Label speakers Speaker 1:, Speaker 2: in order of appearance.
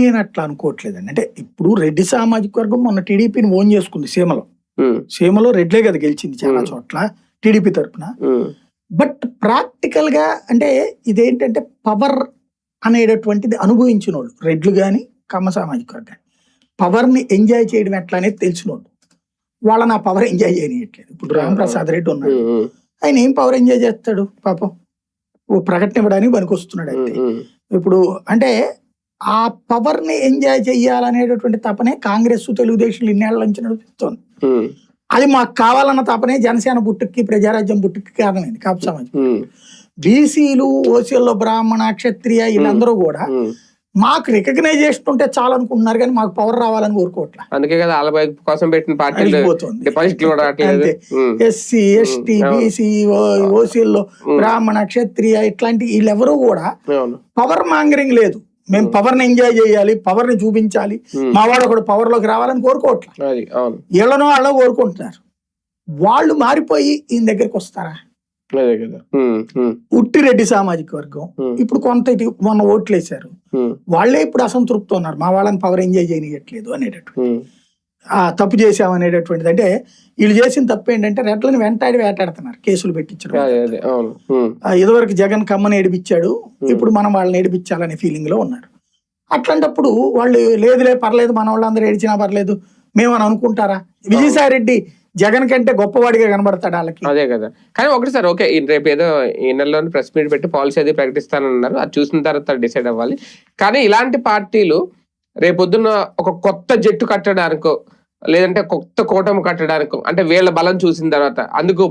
Speaker 1: నేను అట్లా అనుకోవట్లేదండి. అంటే ఇప్పుడు రెడ్డి సామాజిక వర్గం మొన్న టీడీపీని ఓన్ చేసుకుంది సీమలో రెడ్లే కదా గెలిచింది చాలా చోట్ల టీడీపీ తరఫున. బట్ ప్రాక్టికల్ గా అంటే ఇదేంటంటే పవర్ అనేటటువంటిది అనుభవించిన వాళ్ళు రెడ్లు కానీ కమ్మ సామాజిక వర్గాన్ని పవర్ ని ఎంజాయ్ చేయడం ఎట్లా అనేది తెలిసిన వాళ్ళు వాళ్ళని ఆ పవర్ ఎంజాయ్ చేయనియట్లేదు. ఇప్పుడు రామప్రసాద్ రెడ్డి ఉన్నాడు, ఆయన ఏం పవర్ ఎంజాయ్ చేస్తాడు పాపం, ఓ ప్రకటన ఇవ్వడానికి పనికొస్తున్నాడు. అయితే ఇప్పుడు అంటే ఆ పవర్ ని ఎంజాయ్ చెయ్యాలనేటటువంటి తపనే కాంగ్రెస్ తెలుగుదేశం ఇన్నేళ్ల నుంచి నడిపిస్తోంది. అది మాకు కావాలన్న తపనే జనసేన పుట్టుకి ప్రజారాజ్యం పుట్టుకి కారణమైంది. కాపు సమాజం బీసీలు ఓసీల్లో బ్రాహ్మణ క్షత్రియ వీళ్ళందరూ కూడా మాకు రికగ్నైజేషన్ ఉంటే చాలు అనుకుంటున్నారు కానీ మాకు పవర్ రావాలని కోరుకోవట్లేదు.
Speaker 2: అందుకే కదా కోసం పెట్టిన పార్టీ
Speaker 1: ఎస్సీ ఎస్టీ బీసీ ఓసీల్లో బ్రాహ్మణ క్షత్రియ ఇట్లాంటి వీళ్ళెవరూ కూడా పవర్ మాంగరింగ్ లేదు. మేము పవర్ ని ఎంజాయ్ చేయాలి, పవర్ ని చూపించాలి, మా వాడు ఒకడు పవర్ లోకి రావాలని కోరుకోవట్లేదు. వీళ్ళనో వాళ్ళో కోరుకుంటున్నారు. వాళ్ళు మారిపోయి ఈయన దగ్గరికి వస్తారా? ఉట్టి రెడ్డి సామాజిక వర్గం ఇప్పుడు కొంత మొన్న ఓట్లు వేశారు, వాళ్ళే ఇప్పుడు అసంతృప్తి ఉన్నారు, మా వాళ్ళని పవర్ ఎంజాయ్ చేయనియట్లేదు అనేటటువంటి తప్పు చేసామనేటటువంటిది. అంటే వీళ్ళు చేసిన తప్పు ఏంటంటే రెడ్లను వెంటాడి వేటాడుతున్నారు, కేసులు పెట్టించడం. ఇదివరకు జగన్ కమ్మని ఏడిపించాడు, ఇప్పుడు మనం వాళ్ళని ఏడిపించాలనే ఫీలింగ్ లో ఉన్నారు. అట్లాంటప్పుడు వాళ్ళు లేదులే పర్లేదు మన వాళ్ళందరూ ఏడిచినా పర్లేదు మేమని అనుకుంటారా? విజయసాయి రెడ్డి జగన్ కంటే గొప్పవాడిగా కనబడతాడు వాళ్ళకి.
Speaker 2: అదే కదా. కానీ ఒకటి సార్, ఓకే రేపు ఏదో ఈ నెలలో ప్రెస్ మీట్ పెట్టి పాలసీ అది ప్రకటిస్తానన్నారు, అది చూసిన తర్వాత డిసైడ్ అవ్వాలి. కానీ ఇలాంటి పార్టీలు రేపొద్దున ఒక కొత్త జట్టు కట్టడానికో లేదంటే కొత్త కూటమి కట్టడానికో అంటే వీళ్ళ బలం చూసిన తర్వాత అందుకు